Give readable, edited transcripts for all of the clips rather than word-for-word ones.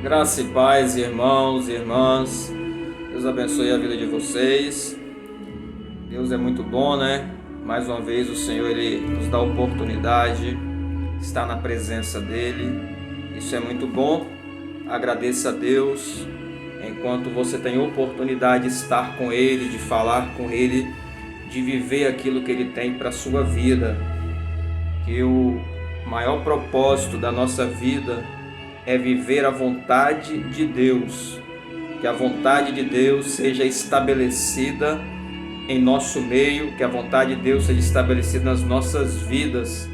Graça e paz, irmãos e irmãs. Deus abençoe a vida de vocês. Deus é muito bom, né? Mais uma vez o Senhor, Ele nos dá a oportunidade de estar na presença dEle. Isso é muito bom. Agradeça a Deus enquanto você tem oportunidade de estar com Ele, de falar com Ele, de viver aquilo que Ele tem para a sua vida. Que o maior propósito da nossa vida é viver a vontade de Deus, que a vontade de Deus seja estabelecida em nosso meio, que a vontade de Deus seja estabelecida nas nossas vidas,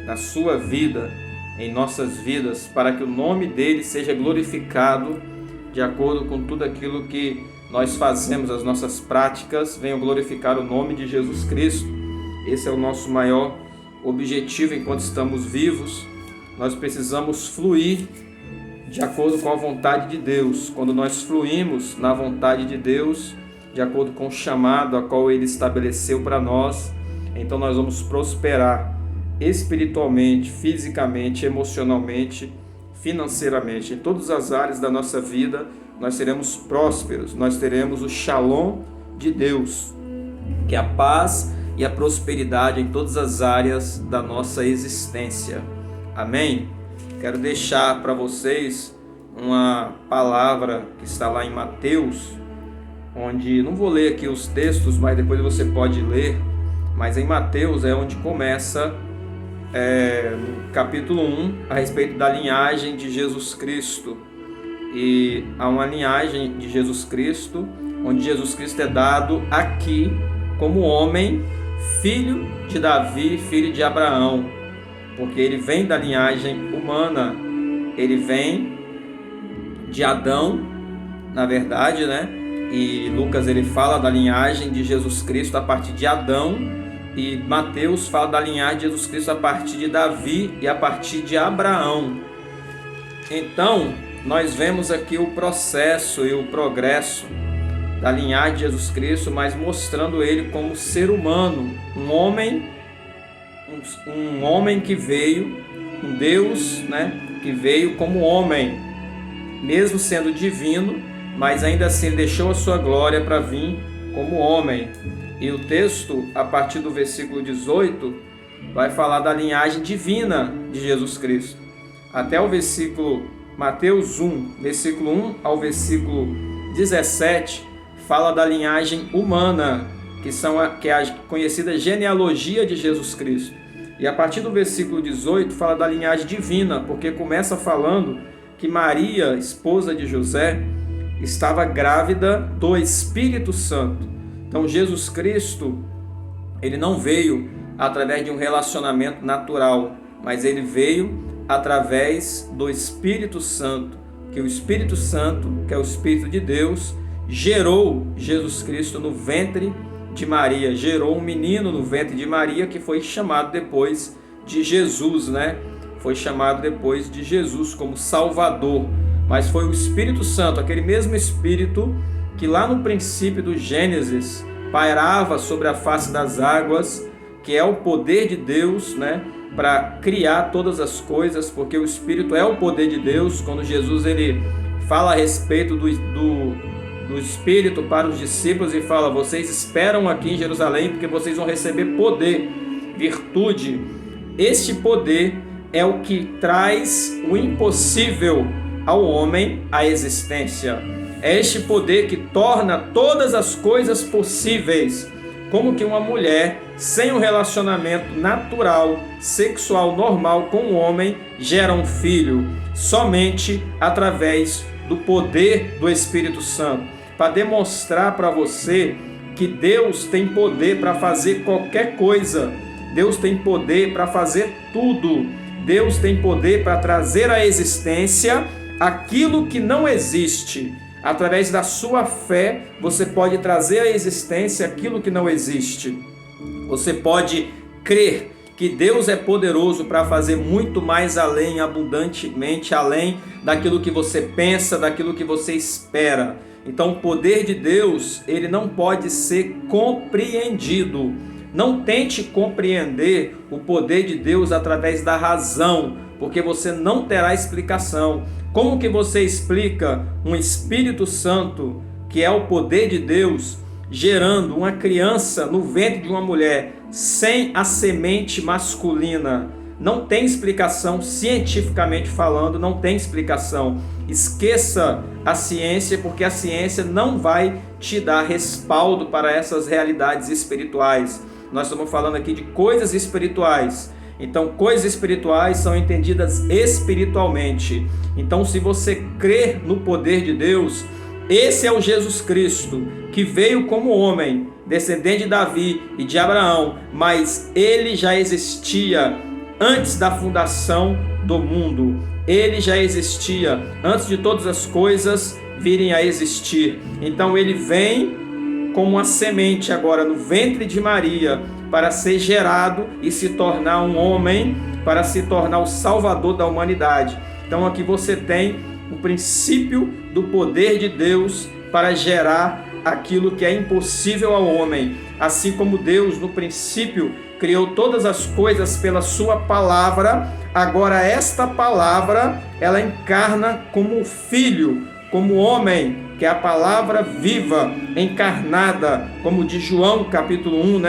na sua vida, em nossas vidas, para que o nome dele seja glorificado de acordo com tudo aquilo que nós fazemos, as nossas práticas venham glorificar o nome de Jesus Cristo. Esse é o nosso maior objetivo enquanto estamos vivos. Nós precisamos fluir de acordo com a vontade de Deus. Quando nós fluímos na vontade de Deus, de acordo com o chamado a qual Ele estabeleceu para nós, então nós vamos prosperar espiritualmente, fisicamente, emocionalmente, financeiramente. Em todas as áreas da nossa vida, nós seremos prósperos, nós teremos o Shalom de Deus, que é a paz e a prosperidade em todas as áreas da nossa existência. Amém? Quero deixar para vocês uma palavra que está lá em Mateus, onde, não vou ler aqui os textos, mas depois você pode ler, mas em Mateus é onde começa, no capítulo 1, a respeito da linhagem de Jesus Cristo. E há uma linhagem de Jesus Cristo, onde Jesus Cristo é dado aqui como homem, filho de Davi, filho de Abraão, porque ele vem da linhagem humana, ele vem de Adão, na verdade, né? E Lucas ele fala da linhagem de Jesus Cristo a partir de Adão, e Mateus fala da linhagem de Jesus Cristo a partir de Davi e a partir de Abraão. Então, nós vemos aqui o processo e o progresso da linhagem de Jesus Cristo, mas mostrando ele como ser humano, um homem que veio, um Deus, né, que veio como homem, mesmo sendo divino, mas ainda assim ele deixou a sua glória para vir como homem. E o texto, a partir do versículo 18, vai falar da linhagem divina de Jesus Cristo. Até o versículo, Mateus 1, versículo 1 ao versículo 17, fala da linhagem humana, que é a conhecida genealogia de Jesus Cristo. E a partir do versículo 18 fala da linhagem divina, porque começa falando que Maria, esposa de José, estava grávida do Espírito Santo. Então Jesus Cristo, ele não veio através de um relacionamento natural, mas ele veio através do Espírito Santo, que o Espírito Santo, que é o Espírito de Deus, gerou Jesus Cristo no ventre de Maria, gerou um menino no ventre de Maria que foi chamado depois de Jesus, né? Foi chamado depois de Jesus como Salvador. Mas foi o Espírito Santo, aquele mesmo Espírito que lá no princípio do Gênesis pairava sobre a face das águas, que é o poder de Deus, né? Para criar todas as coisas, porque o Espírito é o poder de Deus. Quando Jesus ele fala a respeito do Espírito para os discípulos e fala: vocês esperam aqui em Jerusalém porque vocês vão receber poder, virtude. Este poder é o que traz o impossível ao homem à existência. É este poder que torna todas as coisas possíveis. Como que uma mulher sem um relacionamento natural, sexual, normal com o homem gera um filho? Somente através do poder do Espírito Santo. Para demonstrar para você que Deus tem poder para fazer qualquer coisa. Deus tem poder para fazer tudo. Deus tem poder para trazer à existência aquilo que não existe. Através da sua fé, você pode trazer à existência aquilo que não existe. Você pode crer que Deus é poderoso para fazer muito mais além, abundantemente, além daquilo que você pensa, daquilo que você espera. Então, o poder de Deus, ele não pode ser compreendido. Não tente compreender o poder de Deus através da razão, porque você não terá explicação. Como que você explica um Espírito Santo, que é o poder de Deus, gerando uma criança no ventre de uma mulher sem a semente masculina? Não tem explicação, cientificamente falando, não tem explicação. Esqueça a ciência, porque a ciência não vai te dar respaldo para essas realidades espirituais. Nós estamos falando aqui de coisas espirituais. Então, coisas espirituais são entendidas espiritualmente. Então, se você crer no poder de Deus, esse é o Jesus Cristo, que veio como homem, descendente de Davi e de Abraão, mas ele já existia antes da fundação do mundo. Ele já existia antes de todas as coisas virem a existir. Então ele vem como uma semente agora no ventre de Maria para ser gerado e se tornar um homem, para se tornar o Salvador da humanidade. Então aqui você tem o princípio do poder de Deus para gerar aquilo que é impossível ao homem. Assim como Deus no princípio criou todas as coisas pela sua palavra, agora esta palavra ela encarna como filho, como homem, que é a palavra viva, encarnada, como de João capítulo 1,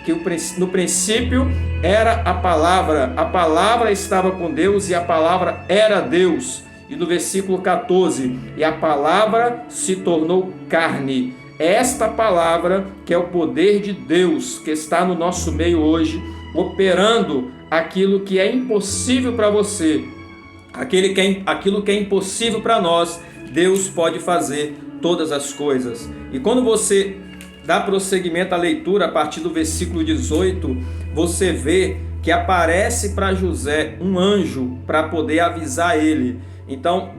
que no princípio era a palavra estava com Deus e a palavra era Deus. E no versículo 14, e a palavra se tornou carne. Esta palavra que é o poder de Deus que está no nosso meio hoje, operando aquilo que é impossível para você, aquilo que é impossível para nós, Deus pode fazer todas as coisas. E quando você dá prosseguimento à leitura a partir do versículo 18, você vê que aparece para José um anjo para poder avisar ele. Então,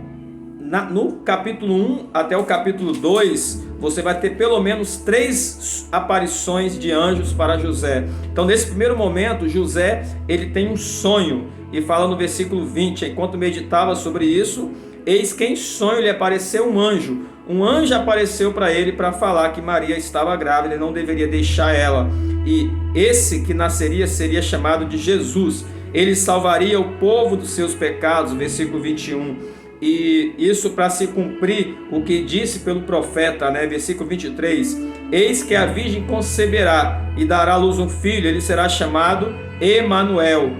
no capítulo 1 até o capítulo 2, você vai ter pelo menos 3 aparições de anjos para José. Então, nesse primeiro momento, José ele tem um sonho, e fala no versículo 20, enquanto meditava sobre isso, eis que em sonho lhe apareceu um anjo. Um anjo apareceu para ele para falar que Maria estava grávida e não deveria deixar ela. E esse que nasceria seria chamado de Jesus. Ele salvaria o povo dos seus pecados, versículo 21. E isso para se cumprir o que disse pelo profeta, versículo 23. Eis que a virgem conceberá e dará à luz um filho, ele será chamado Emanuel,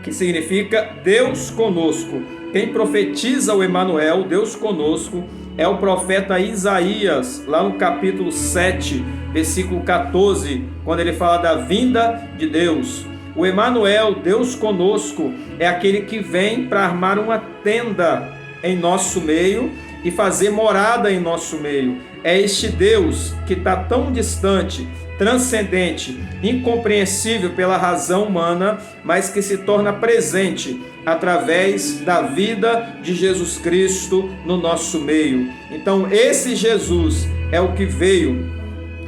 que significa Deus conosco. Quem profetiza o Emanuel, Deus conosco, é o profeta Isaías, lá no capítulo 7, versículo 14, quando ele fala da vinda de Deus. O Emanuel, Deus conosco, é aquele que vem para armar uma tenda em nosso meio e fazer morada em nosso meio. É este Deus que está tão distante, transcendente, incompreensível pela razão humana, mas que se torna presente através da vida de Jesus Cristo no nosso meio. Então esse Jesus é o que veio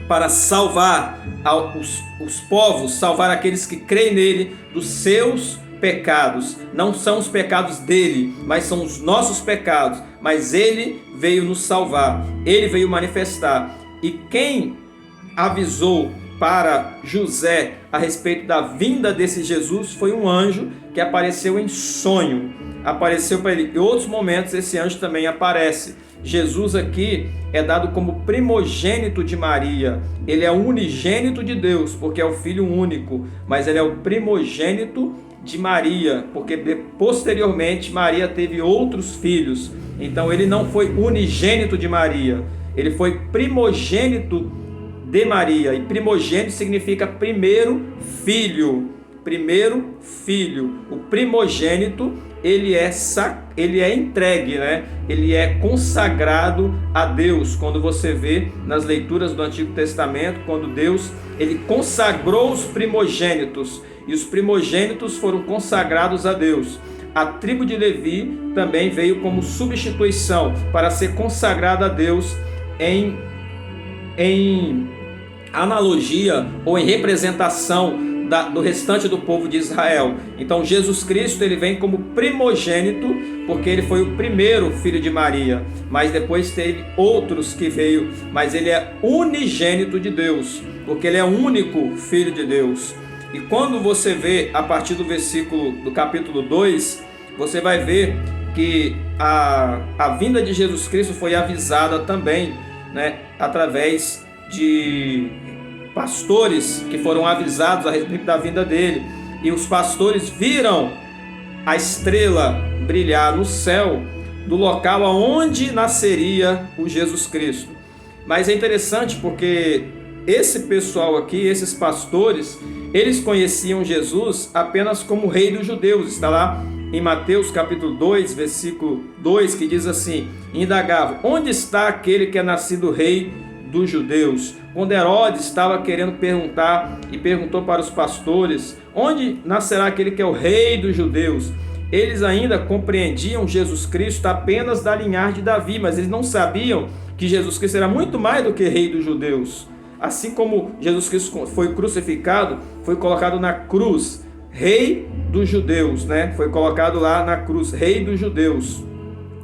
para salvar os povos, salvar aqueles que creem nele dos seus pecados. Não são os pecados dele, mas são os nossos pecados. Mas ele veio nos salvar, ele veio manifestar. E quem avisou para José a respeito da vinda desse Jesus foi um anjo que apareceu em sonho. Apareceu para ele. Em outros momentos esse anjo também aparece. Jesus aqui é dado como primogênito de Maria. Ele é o unigênito de Deus, porque é o Filho único, mas ele é o primogênito de Maria, porque posteriormente Maria teve outros filhos. Então ele não foi unigênito de Maria, ele foi primogênito de Maria. E primogênito significa primeiro filho. Primeiro filho. O primogênito ele é entregue, ele é consagrado a Deus. Quando você vê nas leituras do Antigo Testamento, quando Deus ele consagrou os primogênitos, e os primogênitos foram consagrados a Deus. A tribo de Levi também veio como substituição para ser consagrada a Deus em analogia ou em representação do restante do povo de Israel. Então Jesus Cristo ele vem como primogênito, porque ele foi o primeiro filho de Maria, mas depois teve outros que veio, mas ele é unigênito de Deus, porque ele é o único filho de Deus. E quando você vê a partir do capítulo 2, você vai ver que a vinda de Jesus Cristo foi avisada também, né, através de pastores que foram avisados a respeito da vinda dele. E os pastores viram a estrela brilhar no céu do local aonde nasceria o Jesus Cristo. Mas é interessante porque esse pessoal aqui, esses pastores, eles conheciam Jesus apenas como Rei dos Judeus. Está lá em Mateus capítulo 2, versículo 2, que diz assim: indagavam, onde está aquele que é nascido Rei dos Judeus? Quando Herodes estava querendo perguntar e perguntou para os pastores, onde nascerá aquele que é o Rei dos Judeus? Eles ainda compreendiam Jesus Cristo apenas da linhagem de Davi, mas eles não sabiam que Jesus Cristo era muito mais do que Rei dos Judeus. Assim como Jesus Cristo foi crucificado, foi colocado na cruz, Rei dos Judeus, né? Foi colocado lá na cruz, Rei dos Judeus.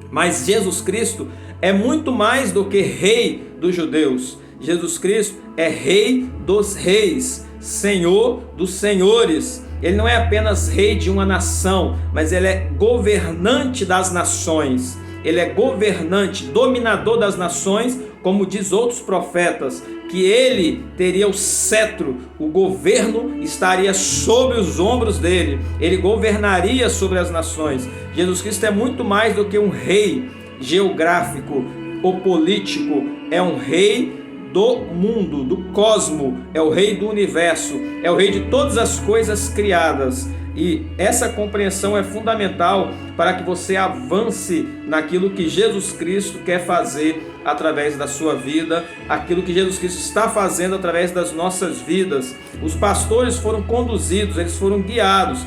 Mas Jesus Cristo é muito mais do que Rei dos Judeus. Jesus Cristo é Rei dos reis, Senhor dos senhores. Ele não é apenas rei de uma nação, mas ele é governante das nações. Ele é governante, dominador das nações, como diz outros profetas, que ele teria o cetro, o governo estaria sobre os ombros dele, ele governaria sobre as nações. Jesus Cristo é muito mais do que um rei geográfico ou político, é um rei do mundo, do cosmo, é o rei do universo, é o rei de todas as coisas criadas. E essa compreensão é fundamental para que você avance naquilo que Jesus Cristo quer fazer através da sua vida, aquilo que Jesus Cristo está fazendo através das nossas vidas. Os pastores foram conduzidos, eles foram guiados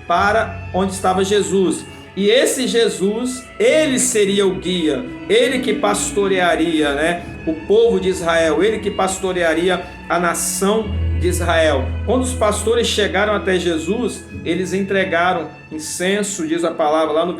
para onde estava Jesus. E esse Jesus, ele seria o guia, ele que pastorearia, né, o povo de Israel, ele que pastorearia a nação de Israel. Quando os pastores chegaram até Jesus, eles entregaram incenso, diz a palavra lá no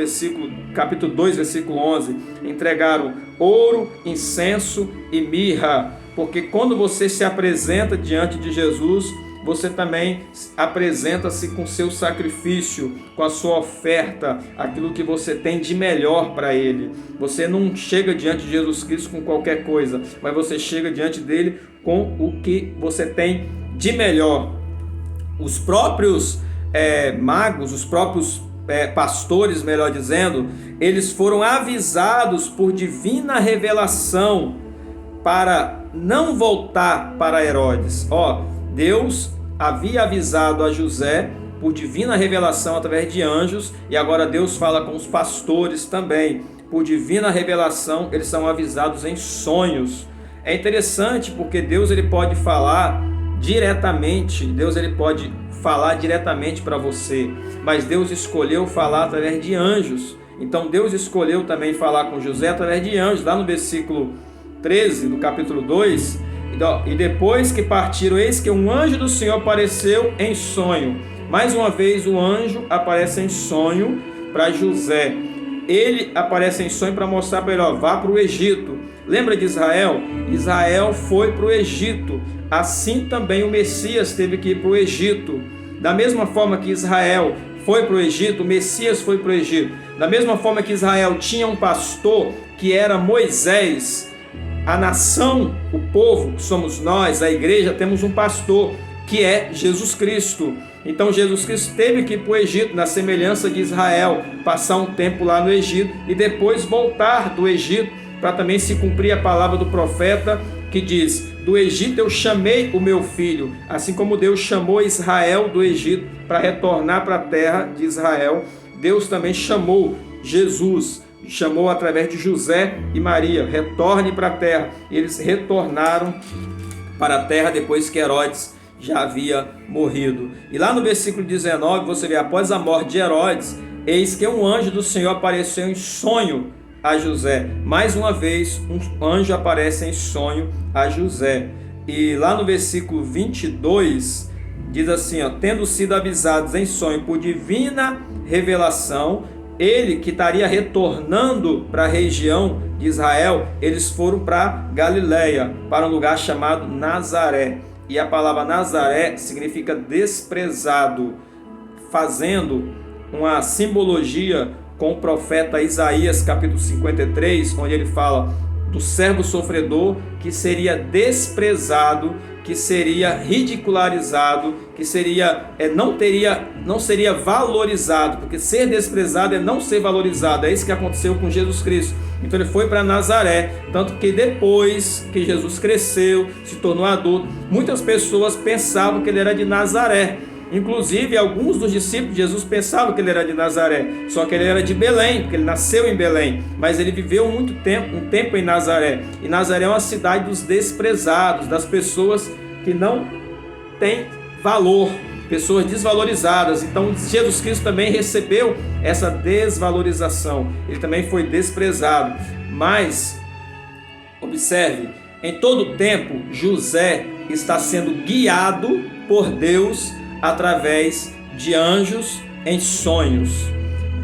capítulo 2, versículo 11, entregaram ouro, incenso e mirra, porque quando você se apresenta diante de Jesus, você também apresenta-se com seu sacrifício, com a sua oferta, aquilo que você tem de melhor para Ele. Você não chega diante de Jesus Cristo com qualquer coisa, mas você chega diante dele com o que você tem de melhor. Os próprios magos, os próprios pastores, melhor dizendo, eles foram avisados por divina revelação para não voltar para Herodes. Deus havia avisado a José por divina revelação através de anjos, e agora Deus fala com os pastores também. Por divina revelação, eles são avisados em sonhos. É interessante porque Deus ele pode falar diretamente, Deus ele pode falar diretamente para você, mas Deus escolheu falar através de anjos. Então Deus escolheu também falar com José através de anjos. Lá no versículo 13 do capítulo 2, e depois que partiram, eis que um anjo do Senhor apareceu em sonho. Mais uma vez o anjo aparece em sonho para José. Ele aparece em sonho para mostrar para ele, vá para o Egito. Lembra de Israel? Israel foi para o Egito. Assim também o Messias teve que ir para o Egito. Da mesma forma que Israel foi para o Egito, o Messias foi para o Egito. Da mesma forma que Israel tinha um pastor que era Moisés, a nação, o povo, que somos nós, a igreja, temos um pastor que é Jesus Cristo. Então Jesus Cristo teve que ir para o Egito, na semelhança de Israel, passar um tempo lá no Egito e depois voltar do Egito, para também se cumprir a palavra do profeta que diz: do Egito eu chamei o meu filho. Assim como Deus chamou Israel do Egito para retornar para a terra de Israel, Deus também chamou Jesus, chamou através de José e Maria: retorne para a terra. E eles retornaram para a terra depois que Herodes já havia morrido. E lá no versículo 19 você vê: após a morte de Herodes, eis que um anjo do Senhor apareceu em sonho a José. Mais uma vez um anjo aparece em sonho a José. E lá no versículo 22 diz assim, tendo sido avisados em sonho por divina revelação, ele que estaria retornando para a região de Israel, eles foram para Galileia, para um lugar chamado Nazaré. E a palavra Nazaré significa desprezado, fazendo uma simbologia com o profeta Isaías, capítulo 53, onde ele fala do servo sofredor que seria desprezado, que seria ridicularizado, que não seria valorizado, porque ser desprezado é não ser valorizado. É isso que aconteceu com Jesus Cristo. Então ele foi para Nazaré, tanto que depois que Jesus cresceu, se tornou adulto, muitas pessoas pensavam que ele era de Nazaré. Inclusive, alguns dos discípulos de Jesus pensavam que ele era de Nazaré, só que ele era de Belém, porque ele nasceu em Belém, mas ele viveu um tempo em Nazaré. E Nazaré é uma cidade dos desprezados, das pessoas que não têm valor, pessoas desvalorizadas. Então, Jesus Cristo também recebeu essa desvalorização, ele também foi desprezado. Mas, observe, em todo tempo, José está sendo guiado por Deus através de anjos em sonhos.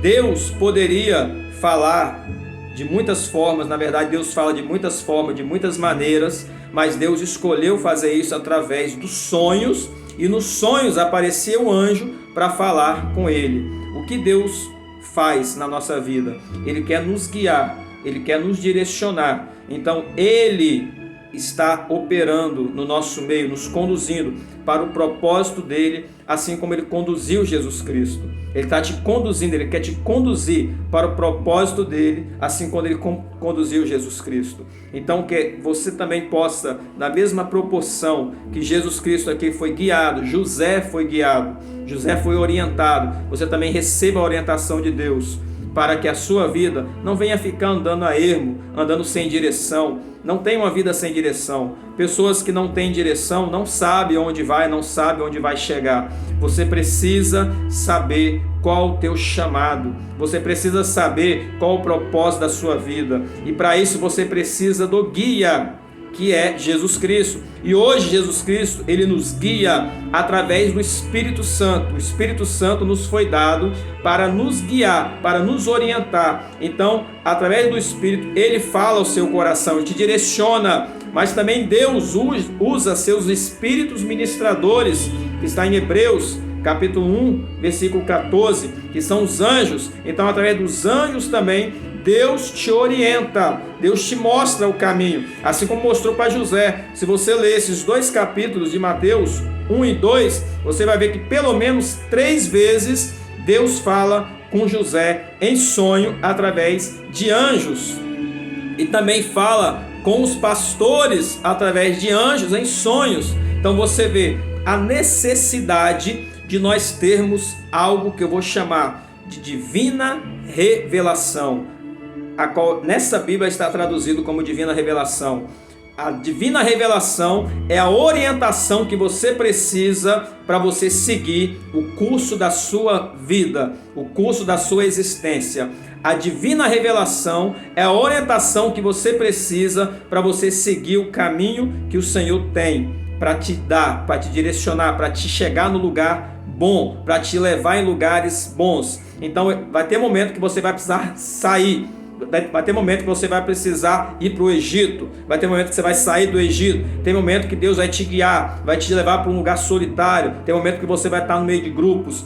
Deus poderia falar de muitas formas, na verdade Deus fala de muitas formas, de muitas maneiras, mas Deus escolheu fazer isso através dos sonhos, e nos sonhos aparecia o anjo para falar com ele. O que Deus faz na nossa vida? Ele quer nos guiar, ele quer nos direcionar. Então ele está operando no nosso meio, nos conduzindo para o propósito dele, assim como ele conduziu Jesus Cristo. Ele está te conduzindo, ele quer te conduzir para o propósito dele, assim como ele conduziu Jesus Cristo. Então que você também possa, na mesma proporção que Jesus Cristo aqui foi guiado, José foi guiado, José foi orientado, você também receba a orientação de Deus, para que a sua vida não venha ficar andando a ermo, andando sem direção. Não tem uma vida sem direção. Pessoas que não têm direção não sabem onde vai, não sabem onde vai chegar. Você precisa saber qual o teu chamado. Você precisa saber qual o propósito da sua vida. E para isso você precisa do guia, que é Jesus Cristo. E hoje Jesus Cristo, ele nos guia através do Espírito Santo. O Espírito Santo nos foi dado para nos guiar, para nos orientar. Então, através do Espírito, ele fala ao seu coração, te direciona. Mas também Deus usa seus espíritos ministradores, que está em Hebreus, capítulo 1, versículo 14, que são os anjos. Então, através dos anjos também, Deus te orienta, Deus te mostra o caminho, assim como mostrou para José. Se você ler esses 2 capítulos de Mateus 1 e 2, você vai ver que pelo menos 3 vezes Deus fala com José em sonho através de anjos. E também fala com os pastores através de anjos em sonhos. Então você vê a necessidade de nós termos algo que eu vou chamar de divina revelação, a qual nessa Bíblia está traduzido como divina revelação. A divina revelação é a orientação que você precisa para você seguir o curso da sua vida, o curso da sua existência. A divina revelação é a orientação que você precisa para você seguir o caminho que o Senhor tem para te dar, para te direcionar, para te chegar no lugar bom, para te levar em lugares bons. Então vai ter momento que você vai precisar sair. Vai ter momento que você vai precisar ir para o Egito. Vai ter momento que você vai sair do Egito. Tem momento que Deus vai te guiar, vai te levar para um lugar solitário. Tem momento que você vai estar no meio de grupos.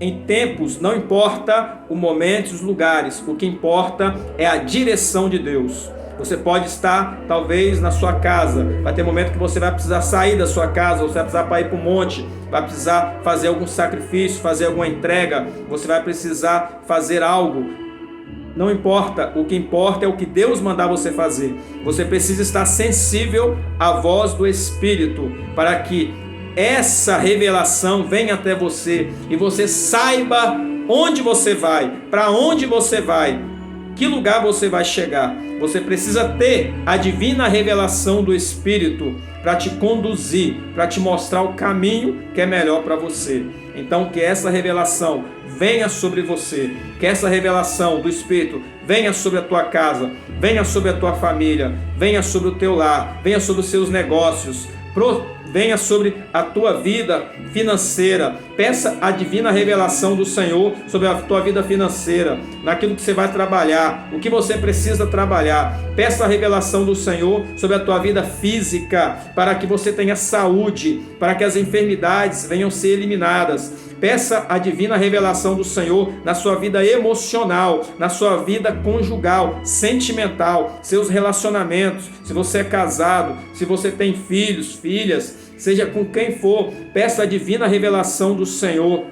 Em tempos, não importa o momento e os lugares. O que importa é a direção de Deus. Você pode estar, talvez, na sua casa. Vai ter momento que você vai precisar sair da sua casa. Você vai precisar ir para o monte. Vai precisar fazer algum sacrifício, fazer alguma entrega. Você vai precisar fazer algo. Não importa, o que importa é o que Deus mandar você fazer. Você precisa estar sensível à voz do Espírito, para que essa revelação venha até você e você saiba onde você vai, para onde você vai, que lugar você vai chegar. Você precisa ter a divina revelação do Espírito para te conduzir, para te mostrar o caminho que é melhor para você. Então, que essa revelação venha sobre você, que essa revelação do Espírito venha sobre a tua casa, venha sobre a tua família, venha sobre o teu lar, venha sobre os seus negócios, venha sobre a tua vida financeira. Peça a divina revelação do Senhor sobre a tua vida financeira, naquilo que você vai trabalhar, o que você precisa trabalhar. Peça a revelação do Senhor sobre a tua vida física, para que você tenha saúde, para que as enfermidades venham ser eliminadas. Peça a divina revelação do Senhor na sua vida emocional, na sua vida conjugal, sentimental, seus relacionamentos, se você é casado, se você tem filhos, filhas, seja com quem for, peça a divina revelação do Senhor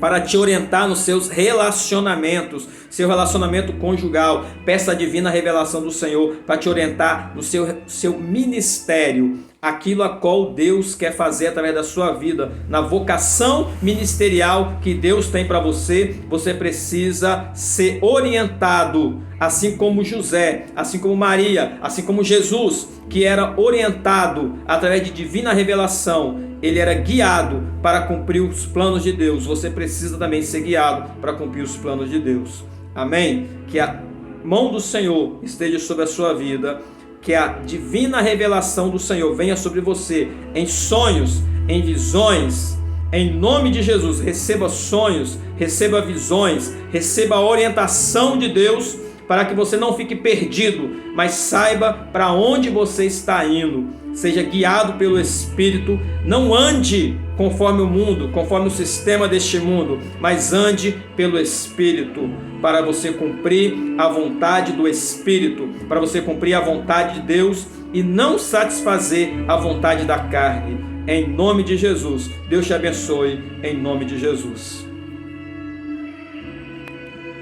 para te orientar nos seus relacionamentos, seu relacionamento conjugal. Peça a divina revelação do Senhor para te orientar no seu ministério, aquilo a qual Deus quer fazer através da sua vida, na vocação ministerial que Deus tem para você. Você precisa ser orientado, assim como José, assim como Maria, assim como Jesus, que era orientado através de divina revelação. Ele era guiado para cumprir os planos de Deus. Você precisa também ser guiado para cumprir os planos de Deus. Amém? Que a mão do Senhor esteja sobre a sua vida, que a divina revelação do Senhor venha sobre você em sonhos, em visões. Em nome de Jesus, receba sonhos, receba visões, receba a orientação de Deus, para que você não fique perdido, mas saiba para onde você está indo. Seja guiado pelo Espírito, não ande conforme o mundo, conforme o sistema deste mundo, mas ande pelo Espírito, para você cumprir a vontade do Espírito, para você cumprir a vontade de Deus e não satisfazer a vontade da carne. Em nome de Jesus, Deus te abençoe, em nome de Jesus.